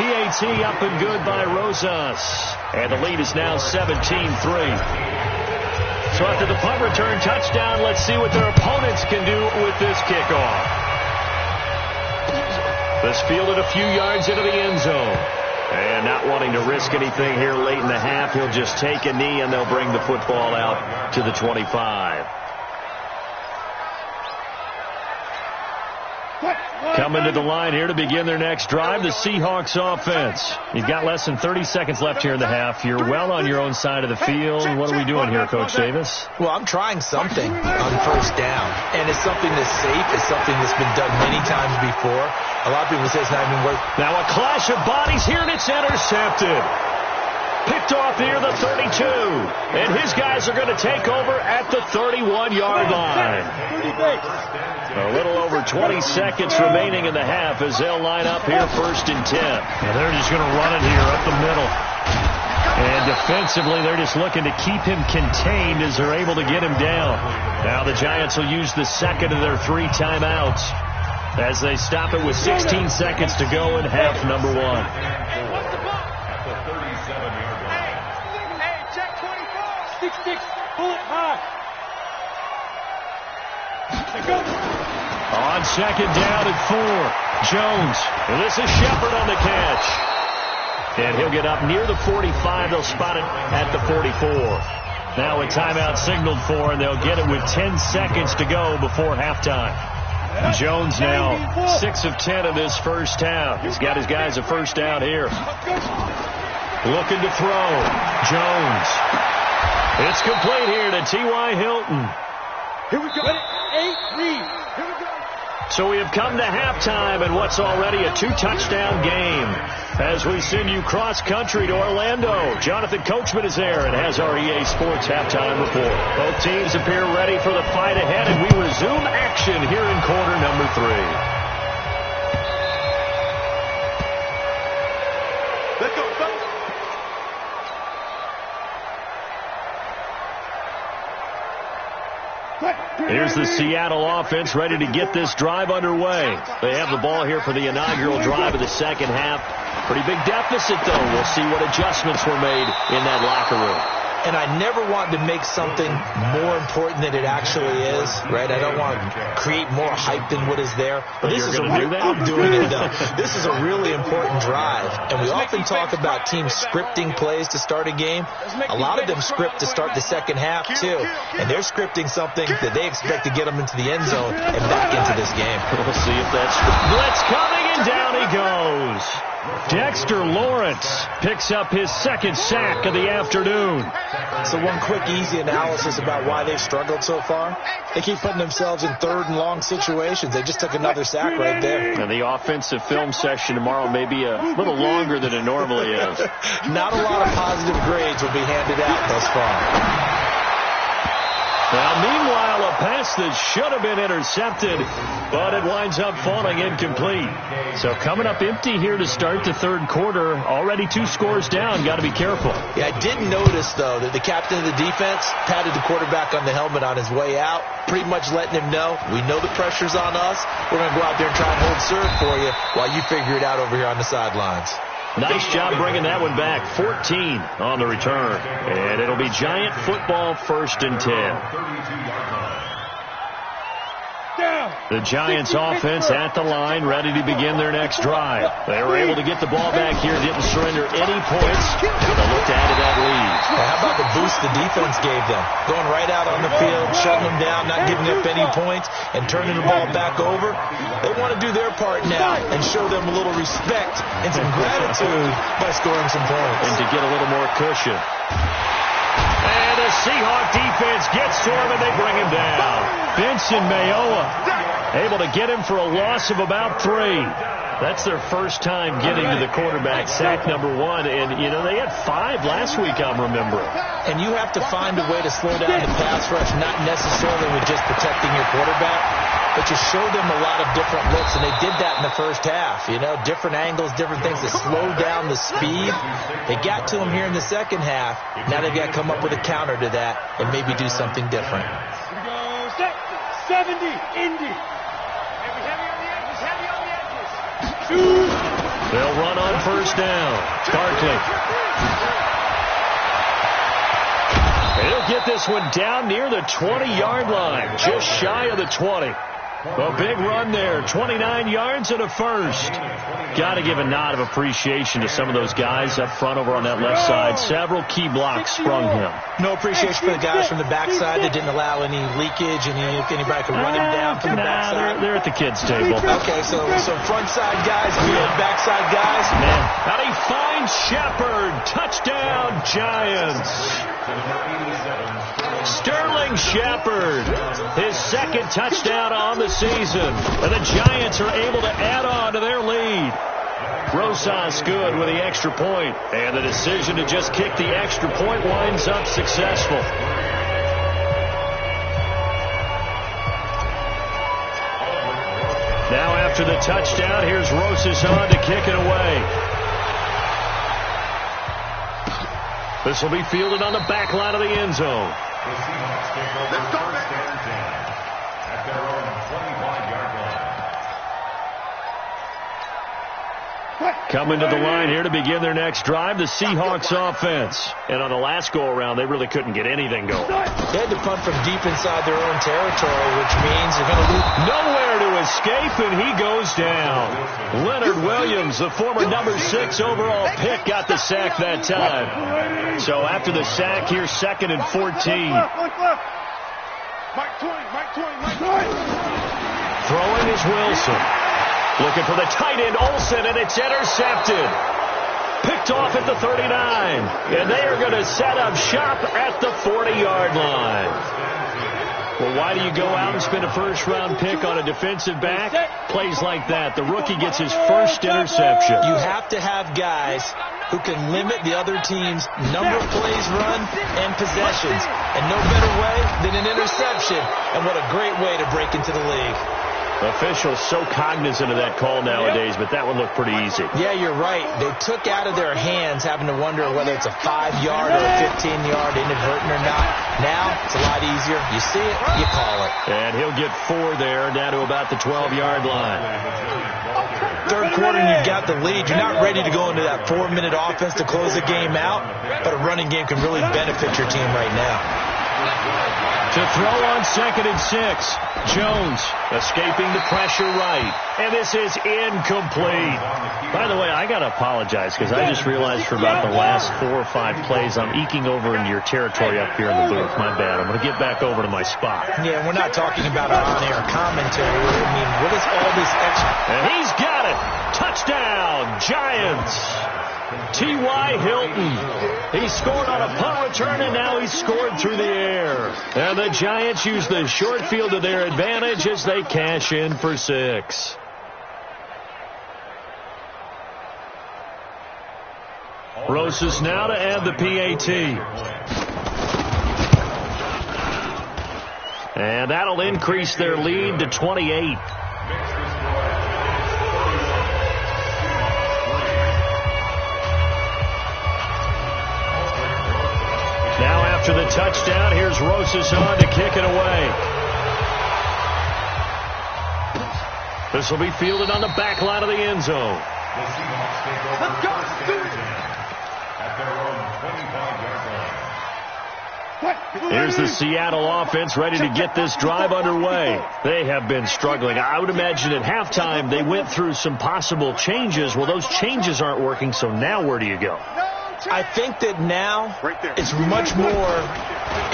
PAT up and good by Rosas. And the lead is now 17-3. So after the punt return touchdown, let's see what their opponents can do with this kickoff. This fielded a few yards into the end zone. And not wanting to risk anything here late in the half, he'll just take a knee and they'll bring the football out to the 25. Coming to the line here to begin their next drive, the Seahawks offense. You've got less than 30 seconds left here in the half. You're well on your own side of the field. What are we doing here, Coach Davis? Well, I'm trying something on first down, and it's something that's safe. It's something that's been done many times before. A lot of people say it's not even worth. Now a clash of bodies here, and it's intercepted. Picked off near the 32. And his guys are going to take over at the 31-yard line. A little over 20 seconds remaining in the half as they'll line up here 1st and 10. Now they're just going to run it here up the middle. And defensively, they're just looking to keep him contained as they're able to get him down. Now the Giants will use the second of their 3 timeouts as they stop it with 16 seconds to go in half number 1. On second down at 4, Jones. And this is Shepard on the catch. And he'll get up near the 45. They'll spot it at the 44. Now a timeout signaled for, and they'll get it with 10 seconds to go before halftime. Jones now 6 of 10 in this first half. He's got his guys a first down here. Looking to throw. Jones. It's complete here to T.Y. Hilton. Here we go. 8 lead. Here we go. So we have come to halftime in what's already a 2-touchdown game. As we send you cross-country to Orlando, Jonathan Coachman is there and has our EA Sports halftime report. Both teams appear ready for the fight ahead, and we resume action here in quarter number 3. Here's the Seattle offense ready to get this drive underway. They have the ball here for the inaugural drive of the second half. Pretty big deficit, though. We'll see what adjustments were made in that locker room. And I never want to make something more important than it actually is, right? I don't want to create more hype than what is there. But this is I'm doing it, though. This is a really important drive. And we often talk about teams scripting plays to start a game. A lot of them script to start the second half, too. And they're scripting something that they expect to get them into the end zone and back into this game. We'll see if that's blitz coming, and down he goes. Dexter Lawrence picks up his second sack of the afternoon. So one quick, easy analysis about why they've struggled so far. They keep putting themselves in third and long situations. They just took another sack right there. And the offensive film session tomorrow may be a little longer than it normally is. Not a lot of positive grades will be handed out thus far. Now, meanwhile, a pass that should have been intercepted, but it winds up falling incomplete. So coming up empty here to start the third quarter. Already 2 scores down. Got to be careful. Yeah, I did notice, though, that the captain of the defense patted the quarterback on the helmet on his way out, pretty much letting him know, we know the pressure's on us. We're going to go out there and try and hold serve for you while you figure it out over here on the sidelines. Nice job bringing that one back. 14 on the return. And it'll be Giant football 1st and 10. The Giants offense at the line, ready to begin their next drive. They were able to get the ball back here, didn't surrender any points. Now they'll look to add to that lead. Well, how about the boost the defense gave them? Going right out on the field, shutting them down, not giving up any points, and turning the ball back over. They want to do their part now and show them a little respect and some gratitude by scoring some points. And to get a little more cushion. And the Seahawk defense gets to him, and they bring him down. Benson Mayowa able to get him for a loss of about 3. That's their first time getting to the quarterback, sack number 1. And, you know, they had 5 last week, I'm remembering. And you have to find a way to slow down the pass rush, not necessarily with just protecting your quarterback, but you show them a lot of different looks, and they did that in the first half. You know, different angles, different things to slow down the speed. They got to him here in the second half. Now they've got to come up with a counter to that and maybe do something different. 70, Indy. Heavy on the edges, heavy on the edges. 2. They'll run on first down. Barkley. He'll get this one down near the 20-yard line, just shy of the 20. A big run there, 29 yards and a first. Got to give a nod of appreciation to some of those guys up front over on that left side. Several key blocks sprung him. No appreciation for the guys from the backside that didn't allow any leakage and if anybody could run him down from the backside. They're at the kids' table. Okay, so front side guys, good backside guys. Man, how do he find Shepard? Touchdown, Giants. Sterling Shepard, his second touchdown on the season. And the Giants are able to add on to their lead. Rosas good with the extra point. And the decision to just kick the extra point winds up successful. Now after the touchdown, here's Rosas on to kick it away. This will be fielded on the back line of the end zone. Let's go back. At their own 25-yard line. Coming to the line here to begin their next drive, the Seahawks offense. And on the last go-around, they really couldn't get anything going. They had to punt from deep inside their own territory, which means they're going to lose. Nowhere to escape, and he goes down. Leonard Williams, the former number 6 overall pick, got the sack that time. So after the sack, here's 2nd and 14. Throwing is Wilson. Looking for the tight end, Olsen, and it's intercepted. Picked off at the 39. And they are going to set up shop at the 40-yard line. Well, why do you go out and spend a first-round pick on a defensive back? Plays like that. The rookie gets his first interception. You have to have guys who can limit the other team's number of plays run and possessions. And no better way than an interception. And what a great way to break into the league. Officials so cognizant of that call nowadays, but that one looked pretty easy. Yeah, you're right. They took out of their hands having to wonder whether it's a 5-yard or a 15-yard inadvertent or not. Now, it's a lot easier. You see it, you call it. And he'll get 4 there, down to about the 12-yard line. Third quarter, and you've got the lead. You're not ready to go into that 4-minute offense to close the game out, but a running game can really benefit your team right now. To throw on 2nd and 6. Jones escaping the pressure right. And this is incomplete. By the way, I got to apologize because I just realized for about the last 4 or 5 plays I'm eking over into your territory up here in the booth. My bad. I'm going to get back over to my spot. Yeah, we're not talking about our on-air commentary. I mean, what is all this extra? And he's got it. Touchdown, Giants. T.Y. Hilton. He scored on a punt return, and now he's scored through the air. And the Giants use the short field to their advantage as they cash in for 6. Rosas now to add the PAT. And that'll increase their lead to 28. Now after the touchdown, here's Rosas on to kick it away. This will be fielded on the back line of the end zone. Let's go. At their own 25-yard line. Here's the Seattle offense ready to get this drive underway. They have been struggling. I would imagine at halftime they went through some possible changes. Well, those changes aren't working, so now where do you go? I think that now it's much more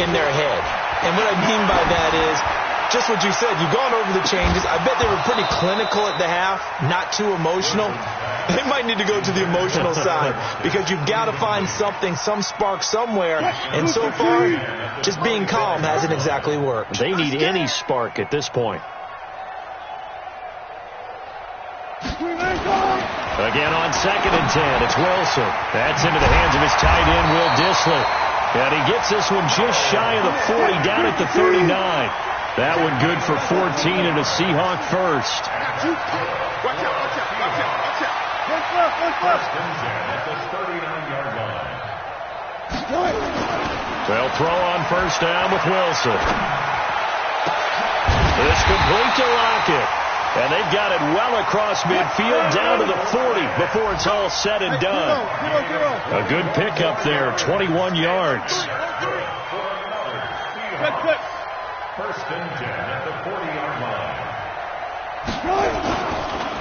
in their head. And what I mean by that is just what you said. You've gone over the changes. I bet they were pretty clinical at the half, not too emotional. They might need to go to the emotional side because you've got to find something, some spark somewhere. And so far, just being calm hasn't exactly worked. They need any spark at this point. Again on 2nd and 10, it's Wilson. That's into the hands of his tight end, Will Dissly. And he gets this one just shy of the 40, down at the 39. That one good for 14 and a Seahawk first. Watch out. At the 39-yard line. They'll throw on first down with Wilson. It's complete to Lockett. And they've got it well across midfield down to the 40 before it's all said and done. A good pickup there, 21 yards. First and 10 at the 40-yard line.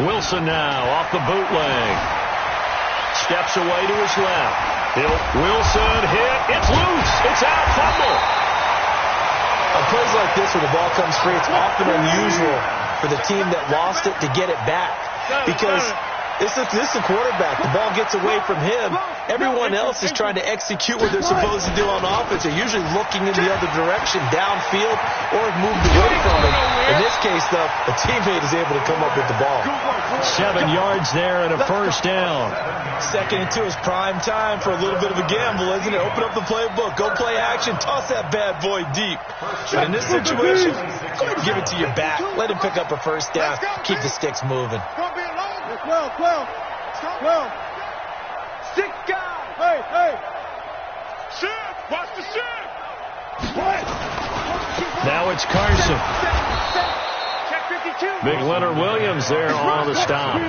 Wilson now off the bootleg. Steps away to his left. Wilson hit. It's loose. It's out. Fumble. On plays like this where the ball comes free, it's often unusual for the team that lost it to get it back. Because this is a quarterback. The ball gets away from him. Everyone else is trying to execute what they're supposed to do on offense. They're usually looking in the other direction, downfield, or have moved away from it. In this case, though, a teammate is able to come up with the ball. 7 yards there and a first down. 2nd and 2 is prime time for a little bit of a gamble, isn't it? Open up the playbook. Go play action. Toss that bad boy deep. But in this situation, go ahead and give it to your back. Let him pick up a first down. Keep the sticks moving. 12. Stick guy. Hey. Shift. Watch the shift. Now it's Carson. Check 52. Big Leonard Williams there on the stop.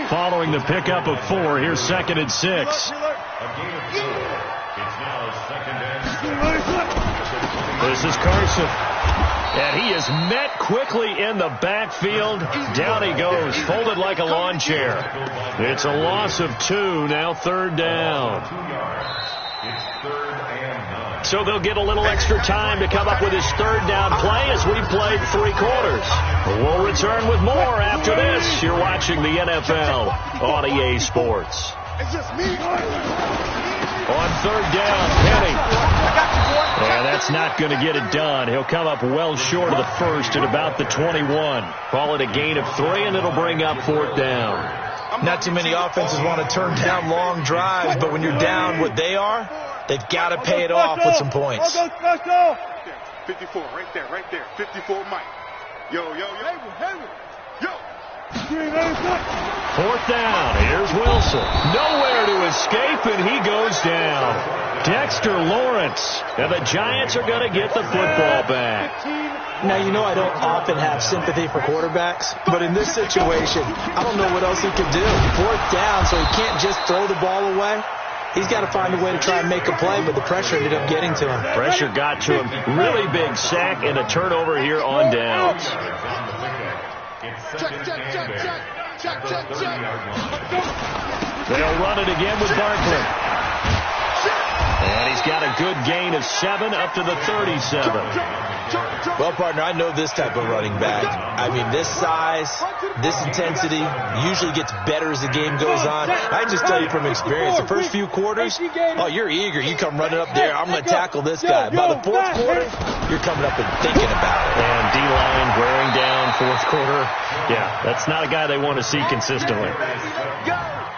Following the pickup of 4, here's 2nd and 6. A gain of 4. It's now 2nd and 6. This is Carson. And he is met quickly in the backfield. Down he goes, folded like a lawn chair. It's a loss of 2, now 3rd down. 2 yards. It's 3rd and 9. So they'll get a little extra time to come up with his 3rd down play as we played 3 quarters. We'll return with more after this. You're watching the NFL on EA Sports. It's just me. On 3rd down, Penny. And that's not going to get it done. He'll come up well short of the first at about the 21. Call it a gain of 3, and it'll bring up 4th down. Not too many offenses want to turn down long drives, but when you're down what they are, they've got to pay it off with some points. 54, right there. 54, Mike. Yo. 4th down. Here's Wilson. Nowhere to escape, and he goes down. Dexter Lawrence. And the Giants are going to get the football back. Now, you know I don't often have sympathy for quarterbacks, but in this situation, I don't know what else he can do. 4th down, so he can't just throw the ball away. He's got to find a way to try and make a play, but the pressure ended up getting to him. Pressure got to him. Really big sack and a turnover here on downs. They'll run it again with Barkley. And he's got a good gain of 7 up to the 37. Well, partner, I know this type of running back. I mean, this size, this intensity usually gets better as the game goes on. I just tell you from experience, the first few quarters, oh, you're eager. You come running up there. I'm going to tackle this guy. By the 4th quarter, you're coming up and thinking about it. And D-line wearing down 4th quarter. Yeah, that's not a guy they want to see consistently.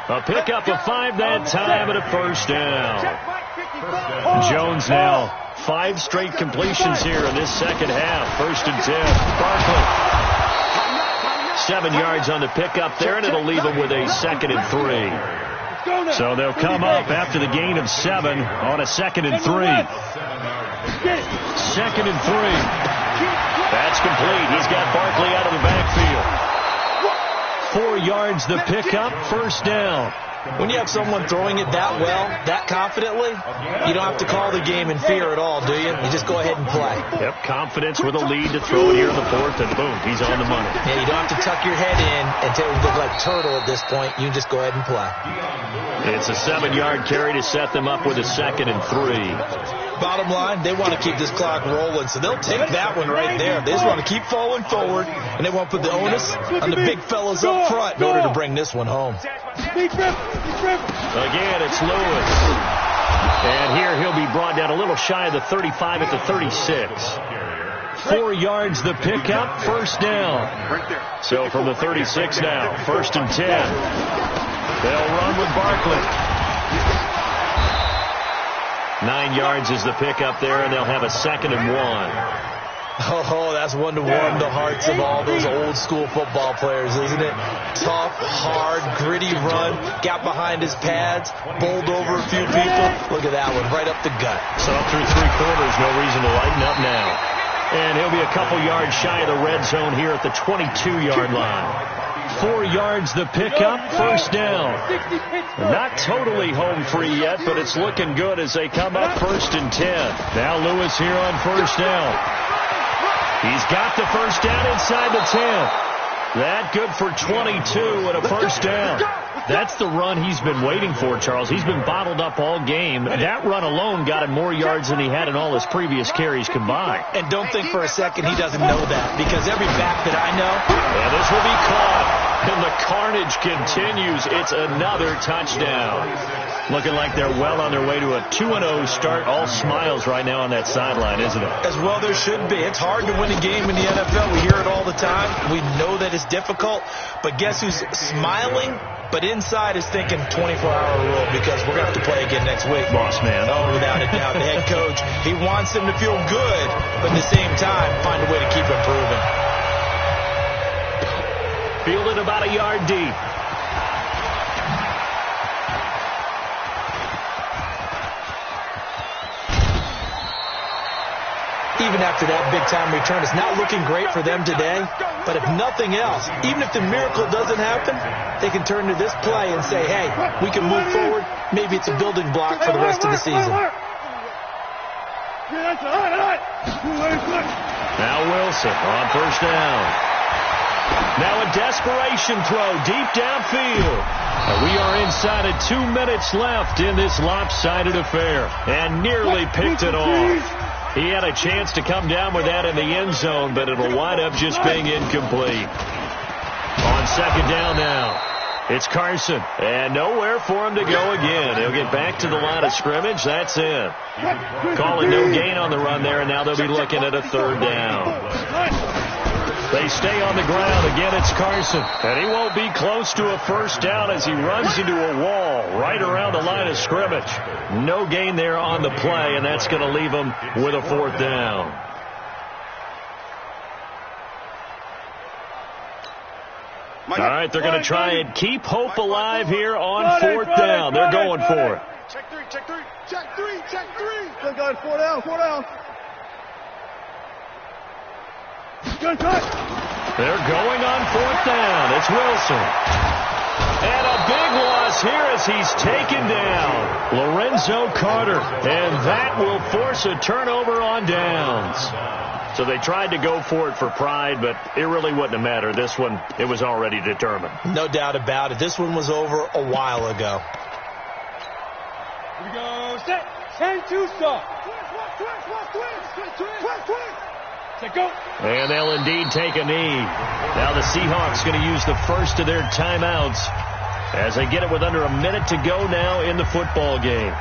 A pickup of 5 that time and a first down. Jones now 5 straight completions here in this second half. 1st and 10. Barkley. 7 yards on the pickup there, and it'll leave him with a 2nd and 3. So they'll come up after the gain of 7 on a 2nd and 3. 2nd and 3. That's complete. He's got Barkley out of the backfield. 4 yards the pickup, first down. When you have someone throwing it that well, that confidently, you don't have to call the game in fear at all, do you? You just go ahead and play. Yep, confidence with a lead to throw it here in the 4th, and boom, he's on the money. Yeah, you don't have to tuck your head in and look like turtle at this point. You just go ahead and play. It's a 7-yard carry to set them up with a 2nd and 3. Bottom line, they want to keep this clock rolling, so they'll take that one right there. They just want to keep falling forward, and they want to put the onus on the big fellas up front in order to bring this one home. Again, it's Lewis. And here he'll be brought down a little shy of the 35 at the 36. 4 yards the pickup, first down. So from the 36 now, 1st and 10. They'll run with Barkley. 9 yards is the pickup there, and they'll have a 2nd and 1. Oh, that's one to warm the hearts of all those old school football players, isn't it? Tough, hard, gritty run, got behind his pads, bowled over a few people. Look at that one, right up the gut. So through 3 quarters, no reason to lighten up now. And he'll be a couple yards shy of the red zone here at the 22-yard line. 4 yards the pickup, first down. Not totally home free yet, but it's looking good as they come up 1st and 10. Now Lewis here on first down. He's got the first down inside the 10. That good for 22 and a first down. That's the run he's been waiting for, Charles. He's been bottled up all game. That run alone got him more yards than he had in all his previous carries combined. And don't think for a second he doesn't know that, because every back that I know. And this will be caught. And the carnage continues. It's another touchdown. Looking like they're well on their way to a 2-0 start. All smiles right now on that sideline, isn't it? As well there should be. It's hard to win a game in the NFL. We hear it all the time. We know that it's difficult. But guess who's smiling? But inside is thinking 24-hour rule, because we're going to have to play again next week. Boss man. Oh, without a doubt. The head coach, he wants them to feel good, but at the same time, find a way to keep improving. Fielded about a yard deep. Even after that big-time return, it's not looking great for them today. But if nothing else, even if the miracle doesn't happen, they can turn to this play and say, hey, we can move forward. Maybe it's a building block for the rest of the season. Now Wilson on first down. Now a desperation throw deep downfield. We are inside of 2 minutes left in this lopsided affair, and nearly picked it off. He had a chance to come down with that in the end zone, but it'll wind up just being incomplete. On second down now, it's Carson, and nowhere for him to go again. He'll get back to the line of scrimmage. That's it. Calling no gain on the run there, and now they'll be looking at a third down. They stay on the ground. Again, it's Carson. And he won't be close to a first down as he runs into a wall right around the line of scrimmage. No gain there on the play, and that's going to leave him with a fourth down. All right, they're going to try and keep hope alive here on fourth down. They're going for it. Check three, check three, check three, check three. Still going, 4 down, 4 down. They're going on fourth down. It's Wilson. And a big loss here as he's taken down. Lorenzo Carter. And that will force a turnover on downs. So they tried to go for it for pride, but it really wouldn't have mattered. This one, it was already determined. No doubt about it. This one was over a while ago. Here we go. Set. 10-2 stop. Twist. Go. And they'll indeed take a knee. Now the Seahawks going to use the first of their timeouts as they get it with under a minute to go now in the football game.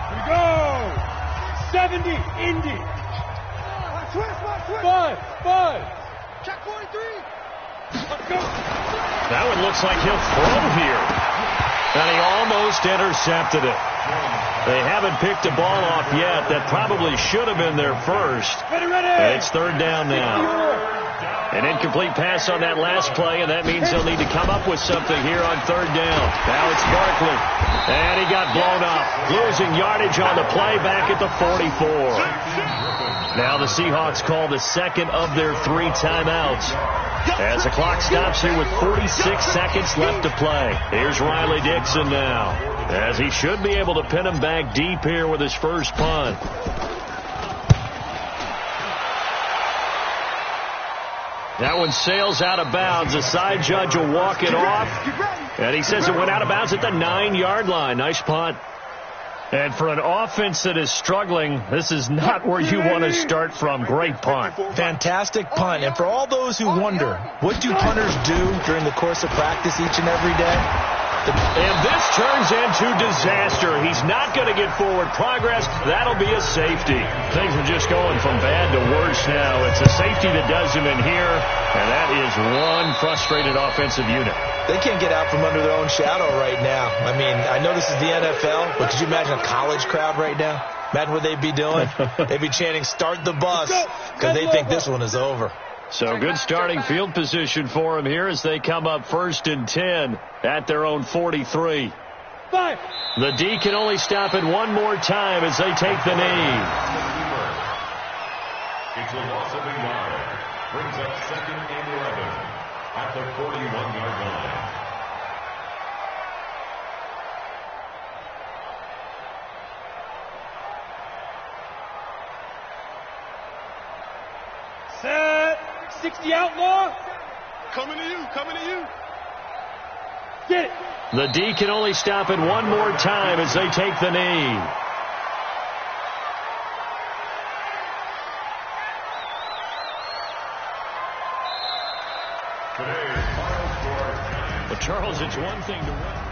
Here we go. 70, Indy. Bud. Check 43. Let's go. Now it looks like he'll throw here. And he almost intercepted it. They haven't picked the ball off yet. That probably should have been their first. And it's third down now. An incomplete pass on that last play, and that means they'll need to come up with something here on third down. Now it's Barkley. And he got blown up. Losing yardage on the play back at the 44. Now the Seahawks call the second of their 3 timeouts. As the clock stops here with 46 seconds left to play. Here's Riley Dixon now, as he should be able to pin him back deep here with his first punt. That one sails out of bounds. The side judge will walk it off. And he says it went out of bounds at the 9-yard line. Nice punt. And for an offense that is struggling, this is not where you want to start from. Great punt. Fantastic punt. And for all those who wonder, what do punters do during the course of practice each and every day? And this turns into disaster. He's not going to get forward progress. That'll be a safety. Things are just going from bad to worse now. It's a safety that does him in here, and that is one frustrated offensive unit. They can't get out from under their own shadow right now. I mean, I know this is the NFL, but could you imagine a college crowd right now? Imagine what they'd be doing. They'd be chanting, "Start the bus," because they think this one is over. So good starting field position for them here as they come up 1st and 10 at their own 43. 5. The D can only stop it one more time as they take the knee. It's a loss of a yard. Brings up 2nd and 11 at the 41-yard line. Set. 60 outlaw. Coming to you. Get it. The D can only stop it one more time as they take the knee. Today's final score. But Charles, it's one thing to run.